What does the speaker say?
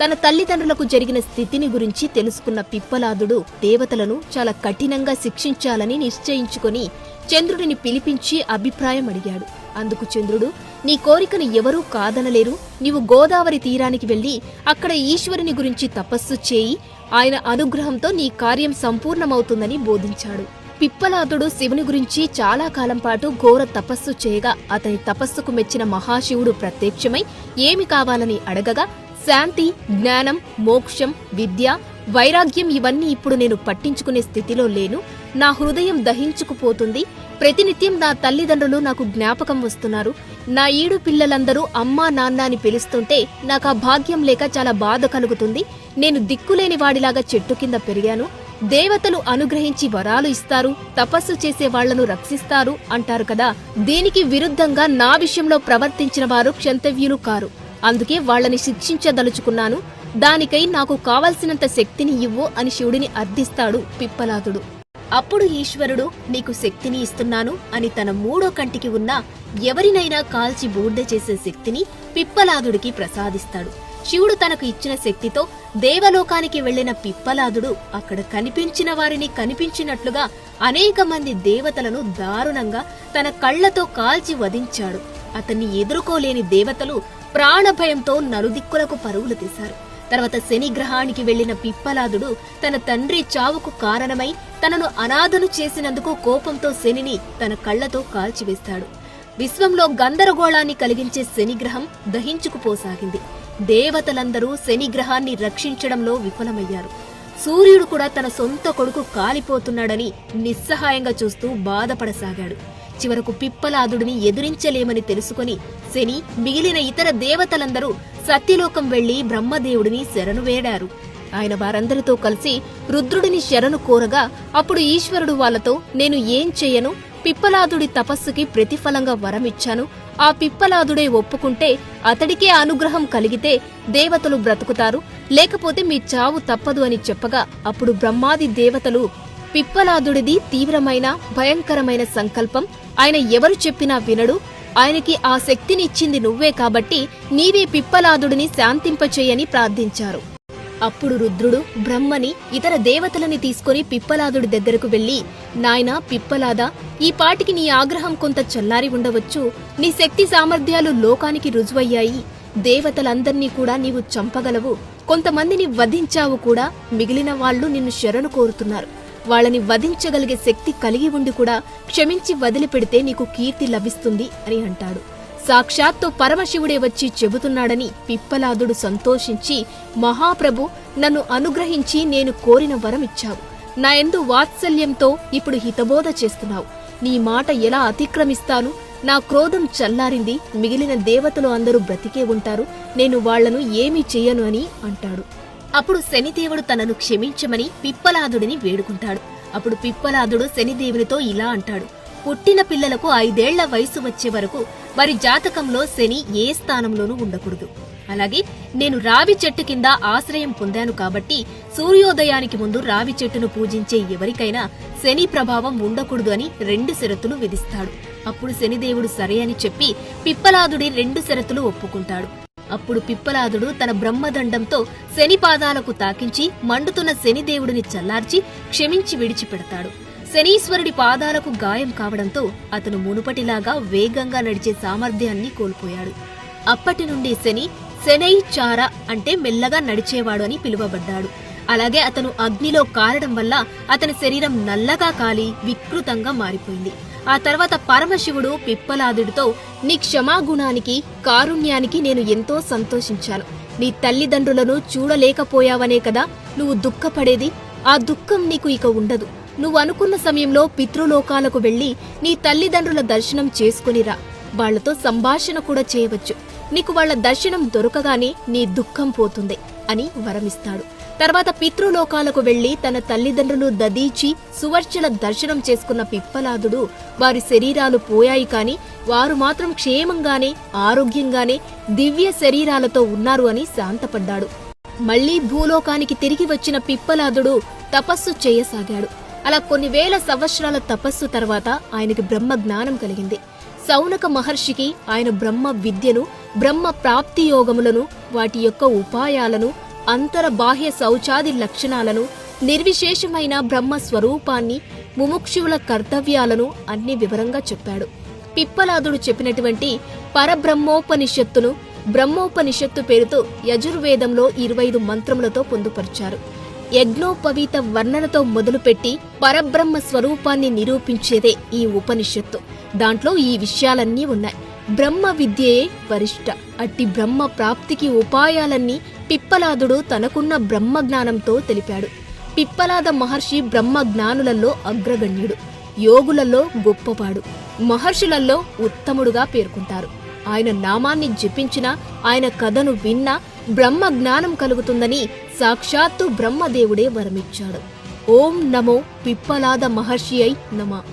తన తల్లిదండ్రులకు జరిగిన స్థితిని గురించి తెలుసుకున్న పిప్పలాదుడు దేవతలను చాలా కఠినంగా శిక్షించాలని నిశ్చయించుకొని చంద్రుడిని పిలిపించి అభిప్రాయం అడిగాడు. అందుకు చంద్రుడు, నీ కోరికను ఎవరూ కాదనలేరు. నీవు గోదావరి తీరానికి వెళ్లి అక్కడ ఈశ్వరుని గురించి తపస్సు చేయి. ఆయన అనుగ్రహంతో నీ కార్యం సంపూర్ణమవుతుందని బోధించాడు. పిప్పలాదుడు శివుని గురించి చాలా కాలం పాటు ఘోర తపస్సు చేయగా అతని తపస్సుకు మెచ్చిన మహాశివుడు ప్రత్యక్షమై ఏమి కావాలని అడగగా, శాంతి, జ్ఞానం, మోక్షం, విద్య, వైరాగ్యం ఇవన్నీ ఇప్పుడు నేను పట్టించుకునే స్థితిలో లేను. నా హృదయం దహించుకుపోతుంది. ప్రతినిత్యం నా తల్లిదండ్రులు నాకు జ్ఞాపకం వస్తున్నారు. నా ఈడు పిల్లలందరూ అమ్మా నాన్న అని పిలుస్తుంటే నాకు ఆ భాగ్యం లేక చాలా బాధ కలుగుతుంది. నేను దిక్కులేని వాడిలాగా చెట్టు కింద పెరిగాను. దేవతలు అనుగ్రహించి వరాలు ఇస్తారు, తపస్సు చేసే వాళ్లను రక్షిస్తారు అంటారు కదా. దీనికి విరుద్ధంగా నా విషయంలో ప్రవర్తించిన వారు క్షంతవ్యులు కారు. అందుకే వాళ్లని శిక్షించదలుచుకున్నాను. దానికై నాకు కావలసినంత శక్తిని ఇవ్వు అని శివుడిని అర్థిస్తాడు పిప్పలాదుడు. అప్పుడు ఈశ్వరుడు, నీకు శక్తిని ఇస్తున్నాను అని తన మూడో కంటికి ఉన్న ఎవరినైనా కాల్చి బూర్దె చేసే శక్తిని పిప్పలాదుడికి ప్రసాదిస్తాడు. శివుడు తనకు ఇచ్చిన శక్తితో దేవలోకానికి వెళ్లిన పిప్పలాదుడు అక్కడ కనిపించిన వారిని కనిపించినట్లుగా అనేక మంది దేవతలను దారుణంగా తన కళ్లతో కాల్చి వధించాడు. అతన్ని ఎదుర్కోలేని దేవతలు ప్రాణభయంతో నలుదిక్కులకు పరుగులు తీశారు. తర్వాత శనిగ్రహానికి వెళ్లిన పిప్పలాదుడు తన తండ్రి చావుకు కారణమై తనను అనాథను చేసినందుకు కోపంతో శనిని తన కళ్లతో కాల్చివేస్తాడు. విశ్వంలో గందరగోళాన్ని కలిగించే శనిగ్రహం దహించుకుపోసాగింది. దేవతలందరూ శనిగ్రహాన్ని రక్షించడంలో విఫలమయ్యారు. సూర్యుడు కూడా తన సొంత కొడుకు కాలిపోతున్నాడని నిస్సహాయంగా చూస్తూ బాధపడసాగాడు. చివరకు పిప్పలాదుడిని ఎదురించలేమని తెలుసుకుని శని మిగిలిన ఇతర దేవతలందరూ సత్యలోకం వెళ్లి బ్రహ్మదేవుడిని శరణు వేడారు. ఆయన వారందరితో కలిసి రుద్రుడిని శరణు కోరగా అప్పుడు ఈశ్వరుడు వాళ్లతో, నేను ఏం చెయ్యను, పిప్పలాదుడి తపస్సుకి ప్రతిఫలంగా వరమిచ్చాను. ఆ పిప్పలాదుడే ఒప్పుకుంటే, అతడికే అనుగ్రహం కలిగితే దేవతలు బ్రతుకుతారు, లేకపోతే మీ చావు తప్పదు అని చెప్పగా అప్పుడు బ్రహ్మాది దేవతలు, పిప్పలాదుడిది తీవ్రమైన భయంకరమైన సంకల్పం. ఆయన ఎవరు చెప్పినా వినడు. ఆయనకి ఆ శక్తినిచ్చింది నువ్వే కాబట్టి నీవే పిప్పలాదుడిని శాంతింపచేయని ప్రార్థించారు. అప్పుడు రుద్రుడు బ్రహ్మని, ఇతర దేవతలని తీసుకుని పిప్పలాదుడి దగ్గరకు వెళ్లి, నాయనా పిప్పలాదా, ఈ పాటికి నీ ఆగ్రహం కొంత చల్లారి ఉండవచ్చు. నీ శక్తి సామర్థ్యాలు లోకానికి రుజువయ్యాయి. దేవతలందర్నీ కూడా నీవు చంపగలవు. కొంతమందిని వధించావు కూడా. మిగిలిన వాళ్లు నిన్ను శరణు కోరుతున్నారు. వాళ్ళని వధించగలిగే శక్తి కలిగి ఉండి కూడా క్షమించి వదిలిపెడితే నీకు కీర్తి లభిస్తుంది అని అంటాడు. సాక్షాత్తు పరమశివుడే వచ్చి చెబుతున్నాడని పిప్పలాదుడు సంతోషించి, మహాప్రభు, నన్ను అనుగ్రహించి నేను కోరిన వరమిచ్చావు. నా యందు వాత్సల్యంతో ఇప్పుడు హితబోధ చేస్తున్నావు. నీ మాట ఎలా అతిక్రమిస్తాను? నా క్రోధం చల్లారింది. మిగిలిన దేవతలు అందరూ బ్రతికే ఉంటారు. నేను వాళ్లను ఏమీ చెయ్యను అని అంటాడు. అప్పుడు శనిదేవుడు తనను క్షమించమని పిప్పలాదుడిని వేడుకుంటాడు. అప్పుడు పిప్పలాదుడు శనిదేవునితో ఇలా అంటాడు, పుట్టిన పిల్లలకు 5 ఏళ్ల వయసు వచ్చే వరకు వారి జాతకంలో శని ఏ స్థానంలోనూ ఉండకూడదు. అలాగే నేను రావి చెట్టు కింద ఆశ్రయం పొందాను కాబట్టి సూర్యోదయానికి ముందు రావి చెట్టును పూజించే ఎవరికైనా శని ప్రభావం ఉండకూడదు అని 2 షరతులు విధిస్తాడు. అప్పుడు శనిదేవుడు సరే అని చెప్పి పిప్పలాదుడి 2 షరతులు ఒప్పుకుంటాడు. అప్పుడు పిప్పలాదుడు తన బ్రహ్మదండంతో శని పాదాలకు తాకించి మండుతున్న శనిదేవుడిని చల్లార్చి క్షమించి విడిచిపెడతాడు. శనీశ్వరుడి పాదాలకు గాయం కావడంతో అతను మునుపటిలాగా వేగంగా నడిచే సామర్థ్యాన్ని కోల్పోయాడు. అప్పటి నుండి శని శనైచార అంటే మెల్లగా నడిచేవాడు అని పిలువబడ్డాడు. అలాగే అతను అగ్నిలో కారడం వల్ల అతని శరీరం నల్లగా కాలి వికృతంగా మారిపోయింది. ఆ తర్వాత పరమశివుడు పిప్పలాదుడితో, నీ క్షమాగుణానికి, కారుణ్యానికి నేను ఎంతో సంతోషించాను. నీ తల్లిదండ్రులను చూడలేకపోయావనే కదా నువ్వు దుఃఖపడేది. ఆ దుఃఖం నీకు ఇక ఉండదు. నువ్వు అనుకున్న సమయంలో పితృలోకాలకు వెళ్లి నీ తల్లిదండ్రుల దర్శనం చేసుకునిరా. వాళ్లతో సంభాషణ కూడా చేయవచ్చు. నీకు వాళ్ల దర్శనం దొరకగానే నీ దుఃఖం పోతుంది అని వరమిస్తాడు. తర్వాత పితృలోకాలకు వెళ్లి తన తల్లిదండ్రులు దదీచి సువర్చల దర్శనం చేసుకున్న పిప్పలాదుడు వారి శరీరాలు పోయాయి కాని వారు మాత్రం క్షేమంగానే ఆరోగ్యంగానే దివ్య శరీరాలతో ఉన్నారు అని శాంతపడ్డాడు. మళ్లీ భూలోకానికి తిరిగి వచ్చిన పిప్పలాదుడు తపస్సు చేయసాగాడు. అలా కొన్ని వేల సంవత్సరాల తపస్సు తర్వాత ఆయనకి బ్రహ్మ జ్ఞానం కలిగింది. సౌనక మహర్షికి ఆయన బ్రహ్మ విద్యను, బ్రహ్మ ప్రాప్తి యోగములను, వాటి యొక్క ఉపాయాలను, అంతర్బాహ్య శౌచాది లక్షణాలను, నిర్విశేషమైన బ్రహ్మ స్వరూపాన్ని, ముముక్షువుల కర్తవ్యాలను అన్ని వివరంగా చెప్పాడు. పిప్పలాదుడు చెప్పినటువంటి పరబ్రహ్మోపనిషత్తును బ్రహ్మోపనిషత్తు పేరుతో యజుర్వేదంలో 25 మంత్రములతో పొందుపరిచారు. యజ్ఞోపవీత వర్ణనతో మొదలుపెట్టి పరబ్రహ్మ స్వరూపాన్ని నిరూపించేదే ఈ ఉపనిషత్తు. దాంట్లో ఈ విషయాలన్నీ ఉన్నాయి. బ్రహ్మ విద్యయే వరిష్ట. అట్టి బ్రహ్మ ప్రాప్తికి ఉపాయాలన్నీ పిప్పలాదుడు తనకున్న బ్రహ్మజ్ఞానంతో తెలిపాడు. పిప్పలాద మహర్షి బ్రహ్మజ్ఞానులలో అగ్రగణ్యుడు, యోగులలో గొప్పవాడు, మహర్షులలో ఉత్తముడుగా పేర్కొంటారు. ఆయన నామాన్ని జపించినా, ఆయన కథను విన్నా బ్రహ్మజ్ఞానం కలుగుతుందని సాక్షాత్తు బ్రహ్మదేవుడే వరమిచ్చాడు. ఓం నమో పిప్పలాద మహర్షి అయి నమః.